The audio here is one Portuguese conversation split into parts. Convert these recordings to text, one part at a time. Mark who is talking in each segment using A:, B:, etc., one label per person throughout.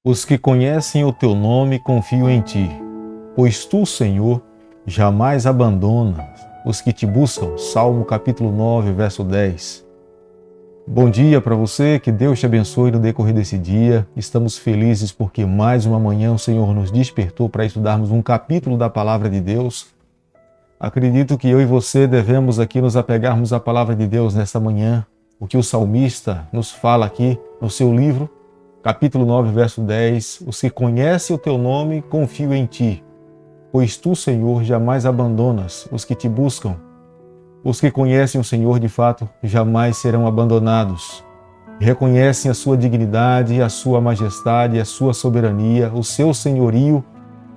A: Os que conhecem o teu nome confiam em ti, pois tu, Senhor, jamais abandonas os que te buscam. Salmo capítulo 9, verso 10. Bom dia para você, que Deus te abençoe no decorrer desse dia. Estamos felizes porque mais uma manhã o Senhor nos despertou para estudarmos um capítulo da Palavra de Deus. Acredito que eu e você devemos aqui nos apegarmos à Palavra de Deus nesta manhã, o que o salmista nos fala aqui no seu livro, capítulo 9, verso 10, os que conhecem o teu nome confiam em ti, pois tu, Senhor, jamais abandonas os que te buscam. Os que conhecem o Senhor, de fato, jamais serão abandonados. Reconhecem a sua dignidade, a sua majestade, a sua soberania, o seu senhorio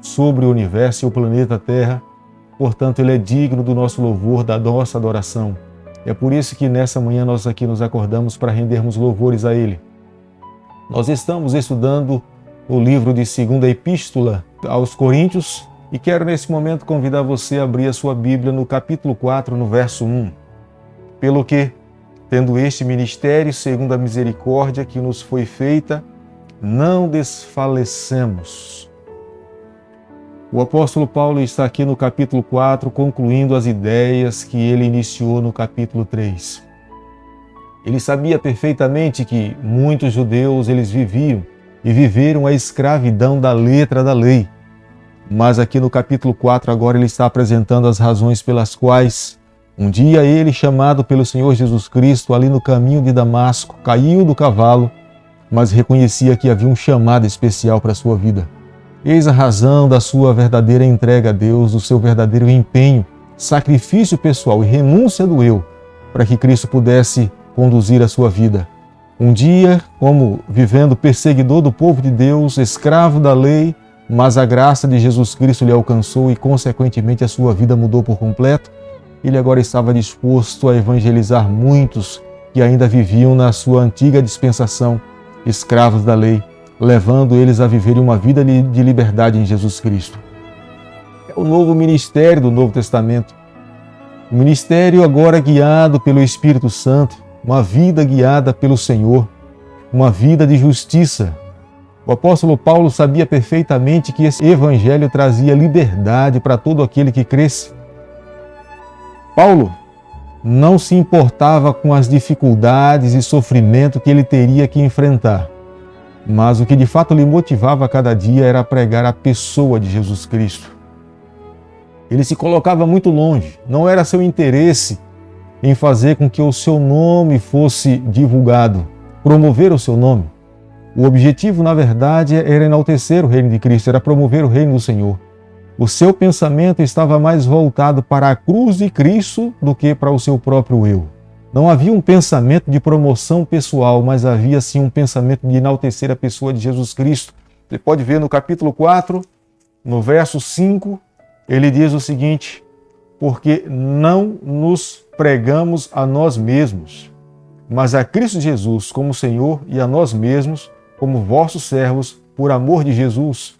A: sobre o universo e o planeta Terra. Portanto, Ele é digno do nosso louvor, da nossa adoração. É por isso que nessa manhã nós aqui nos acordamos para rendermos louvores a Ele. Nós estamos estudando o livro de 2ª Epístola aos Coríntios e quero nesse momento convidar você a abrir a sua Bíblia no capítulo 4, no verso 1. Pelo que, tendo este ministério segundo a misericórdia que nos foi feita, não desfalecemos. O apóstolo Paulo está aqui no capítulo 4 concluindo as ideias que ele iniciou no capítulo 3. Ele sabia perfeitamente que muitos judeus eles viviam e viveram a escravidão da letra da lei. Mas aqui no capítulo 4 agora ele está apresentando as razões pelas quais um dia ele, chamado pelo Senhor Jesus Cristo ali no caminho de Damasco, caiu do cavalo, mas reconhecia que havia um chamado especial para a sua vida. Eis a razão da sua verdadeira entrega a Deus, do seu verdadeiro empenho, sacrifício pessoal e renúncia do eu, para que Cristo pudesse conduzir a sua vida. Um dia, como vivendo perseguidor do povo de Deus, escravo da lei, mas a graça de Jesus Cristo lhe alcançou e, consequentemente, a sua vida mudou por completo. Ele agora estava disposto a evangelizar muitos que ainda viviam na sua antiga dispensação, escravos da lei, levando eles a viverem uma vida de liberdade em Jesus Cristo. É o novo ministério do Novo Testamento. O ministério agora guiado pelo Espírito Santo, uma vida guiada pelo Senhor, uma vida de justiça. O apóstolo Paulo sabia perfeitamente que esse evangelho trazia liberdade para todo aquele que cresce. Paulo não se importava com as dificuldades e sofrimento que ele teria que enfrentar, mas o que de fato lhe motivava a cada dia era pregar a pessoa de Jesus Cristo. Ele se colocava muito longe, não era seu interesse em fazer com que o seu nome fosse divulgado, promover o seu nome. O objetivo, na verdade, era enaltecer o reino de Cristo, era promover o reino do Senhor. O seu pensamento estava mais voltado para a cruz de Cristo do que para o seu próprio eu. Não havia um pensamento de promoção pessoal, mas havia sim um pensamento de enaltecer a pessoa de Jesus Cristo. Você pode ver no capítulo 4, no verso 5, ele diz o seguinte: porque não nos pregamos a nós mesmos, mas a Cristo Jesus como Senhor e a nós mesmos como vossos servos por amor de Jesus.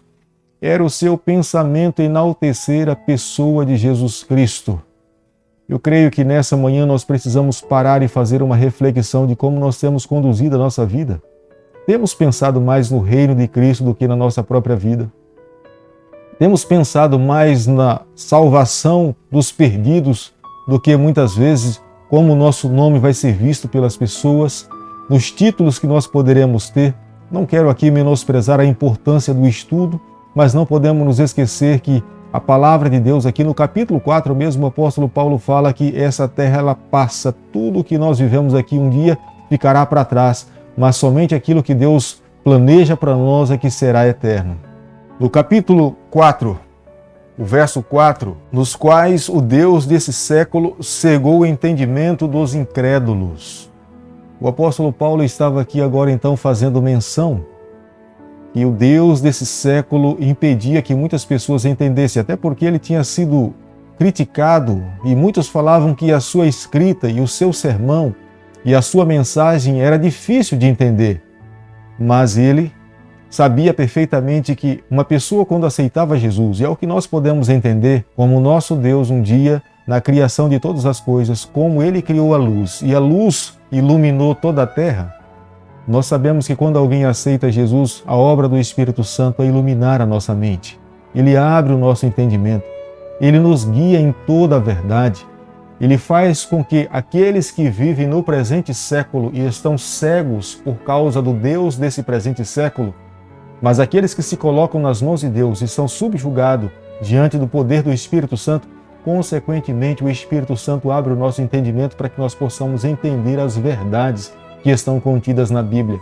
A: Era o seu pensamento enaltecer a pessoa de Jesus Cristo. Eu creio que nessa manhã nós precisamos parar e fazer uma reflexão de como nós temos conduzido a nossa vida. Temos pensado mais no reino de Cristo do que na nossa própria vida. Temos pensado mais na salvação dos perdidos do que muitas vezes como o nosso nome vai ser visto pelas pessoas, nos títulos que nós poderemos ter. Não quero aqui menosprezar a importância do estudo, mas não podemos nos esquecer que a palavra de Deus aqui no capítulo 4 mesmo, o apóstolo Paulo fala que essa terra ela passa, tudo que nós vivemos aqui um dia ficará para trás, mas somente aquilo que Deus planeja para nós é que será eterno. No capítulo 4, o verso 4, nos quais o Deus desse século cegou o entendimento dos incrédulos. O apóstolo Paulo estava aqui agora então fazendo menção que o Deus desse século impedia que muitas pessoas entendessem, até porque ele tinha sido criticado e muitos falavam que a sua escrita e o seu sermão e a sua mensagem era difícil de entender. Mas ele sabia perfeitamente que uma pessoa quando aceitava Jesus, e é o que nós podemos entender como nosso Deus um dia, na criação de todas as coisas, como Ele criou a luz, e a luz iluminou toda a terra, Nós sabemos que quando alguém aceita Jesus, a obra do Espírito Santo é iluminar a nossa mente. Ele abre o nosso entendimento. Ele nos guia em toda a verdade. Ele faz com que aqueles que vivem no presente século e estão cegos por causa do Deus desse presente século, mas aqueles que se colocam nas mãos de Deus e são subjugados diante do poder do Espírito Santo, consequentemente o Espírito Santo abre o nosso entendimento para que nós possamos entender as verdades que estão contidas na Bíblia.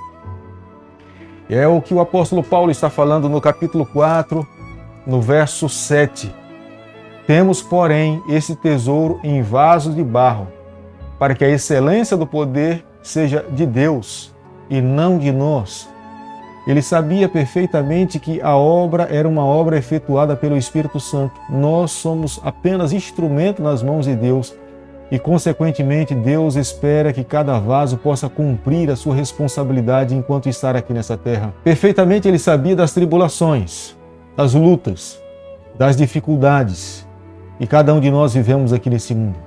A: É o que o apóstolo Paulo está falando no capítulo 4, no verso 7. Temos, porém, esse tesouro em vasos de barro, para que a excelência do poder seja de Deus e não de nós. Ele sabia perfeitamente que a obra era uma obra efetuada pelo Espírito Santo. Nós somos apenas instrumento nas mãos de Deus e, consequentemente, Deus espera que cada vaso possa cumprir a sua responsabilidade enquanto estar aqui nessa terra. Perfeitamente ele sabia das tribulações, das lutas, das dificuldades, e cada um de nós vivemos aqui nesse mundo.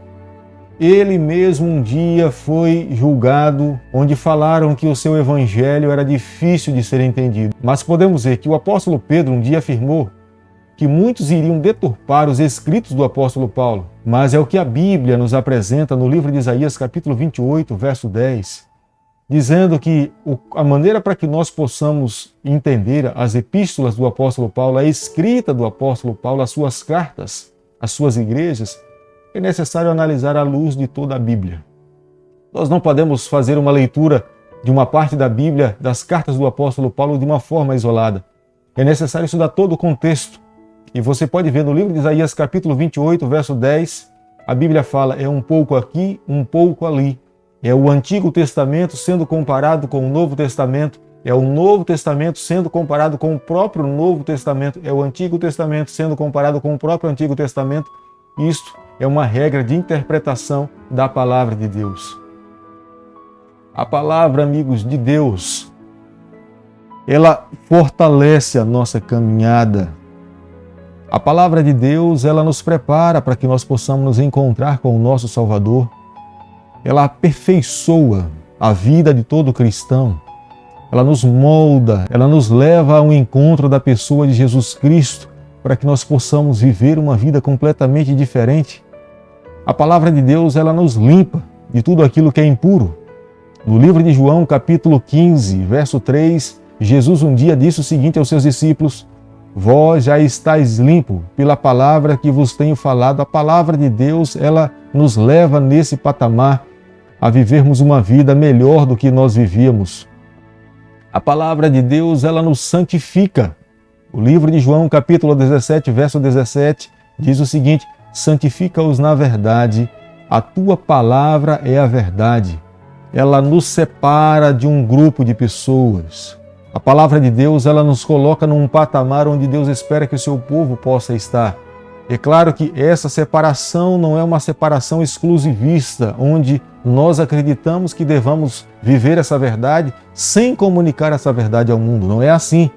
A: Ele mesmo um dia foi julgado, onde falaram que o seu evangelho era difícil de ser entendido. Mas podemos ver que o apóstolo Pedro um dia afirmou que muitos iriam deturpar os escritos do apóstolo Paulo. Mas é o que a Bíblia nos apresenta no livro de Isaías, capítulo 28, verso 10, dizendo que a maneira para que nós possamos entender as epístolas do apóstolo Paulo, a escrita do apóstolo Paulo, as suas cartas, as suas igrejas, é necessário analisar à luz de toda a Bíblia. Nós não podemos fazer uma leitura de uma parte da Bíblia, das cartas do apóstolo Paulo, de uma forma isolada. É necessário estudar todo o contexto. E você pode ver no livro de Isaías, capítulo 28, verso 10, a Bíblia fala, é um pouco aqui, um pouco ali. É o Antigo Testamento sendo comparado com o Novo Testamento, é o Novo Testamento sendo comparado com o próprio Novo Testamento, é o Antigo Testamento sendo comparado com o próprio Antigo Testamento. Isto é uma regra de interpretação da palavra de Deus. A palavra, amigos, de Deus, ela fortalece a nossa caminhada. A palavra de Deus, ela nos prepara para que nós possamos nos encontrar com o nosso Salvador. Ela aperfeiçoa a vida de todo cristão. Ela nos molda, ela nos leva ao encontro da pessoa de Jesus Cristo, para que nós possamos viver uma vida completamente diferente. A palavra de Deus, ela nos limpa de tudo aquilo que é impuro. No livro de João, capítulo 15, verso 3, Jesus um dia disse o seguinte aos seus discípulos: vós já estáis limpo pela palavra que vos tenho falado. A palavra de Deus, ela nos leva nesse patamar a vivermos uma vida melhor do que nós vivíamos. A palavra de Deus, ela nos santifica. O livro de João, capítulo 17, verso 17, diz o seguinte: santifica-os na verdade, a tua palavra é a verdade. Ela nos separa de um grupo de pessoas. A palavra de Deus, ela nos coloca num patamar onde Deus espera que o seu povo possa estar. É claro que essa separação não é uma separação exclusivista, onde nós acreditamos que devamos viver essa verdade sem comunicar essa verdade ao mundo. Não é assim.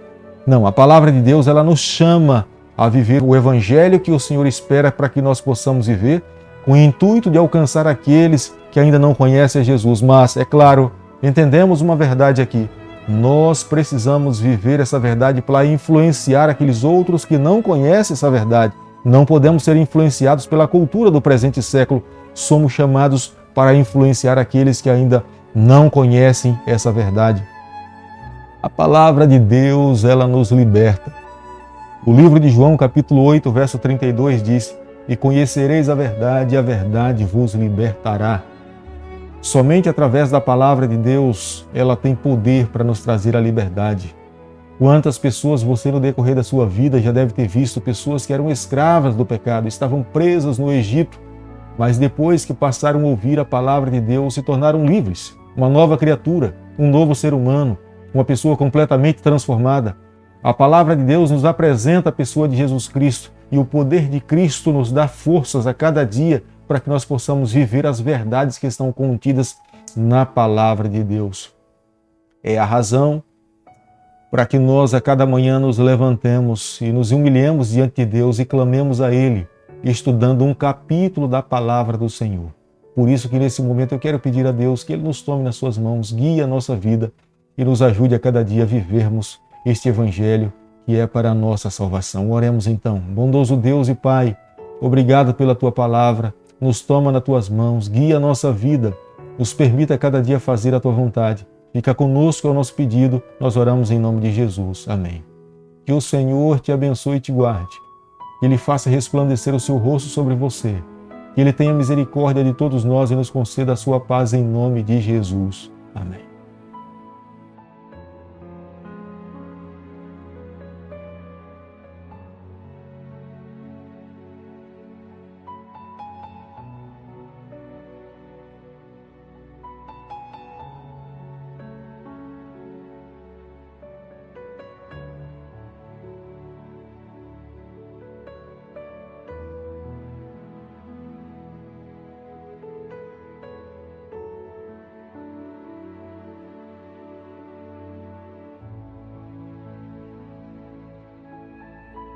A: Não, a palavra de Deus, ela nos chama a viver o evangelho que o Senhor espera para que nós possamos viver, com o intuito de alcançar aqueles que ainda não conhecem Jesus. Mas, é claro, entendemos uma verdade aqui. Nós precisamos viver essa verdade para influenciar aqueles outros que não conhecem essa verdade. Não podemos ser influenciados pela cultura do presente século. Somos chamados para influenciar aqueles que ainda não conhecem essa verdade. A palavra de Deus, ela nos liberta. O livro de João, capítulo 8, verso 32 diz: e conhecereis a verdade, e a verdade vos libertará. Somente através da palavra de Deus, ela tem poder para nos trazer a liberdade. Quantas pessoas você no decorrer da sua vida já deve ter visto pessoas que eram escravas do pecado, estavam presas no Egito, mas depois que passaram a ouvir a palavra de Deus, se tornaram livres, uma nova criatura, um novo ser humano, uma pessoa completamente transformada. A palavra de Deus nos apresenta a pessoa de Jesus Cristo e o poder de Cristo nos dá forças a cada dia para que nós possamos viver as verdades que estão contidas na palavra de Deus. É a razão para que nós a cada manhã nos levantemos e nos humilhemos diante de Deus e clamemos a Ele, estudando um capítulo da palavra do Senhor. Por isso que nesse momento eu quero pedir a Deus que Ele nos tome nas suas mãos, guie a nossa vida e nos ajude a cada dia a vivermos este Evangelho que é para a nossa salvação. Oremos então. Bondoso Deus e Pai, obrigado pela Tua palavra, nos toma nas Tuas mãos, guia a nossa vida, nos permita cada dia fazer a Tua vontade. Fica conosco, é o nosso pedido, nós oramos em nome de Jesus. Amém. Que o Senhor te abençoe e te guarde, que Ele faça resplandecer o seu rosto sobre você, que Ele tenha misericórdia de todos nós e nos conceda a sua paz em nome de Jesus. Amém.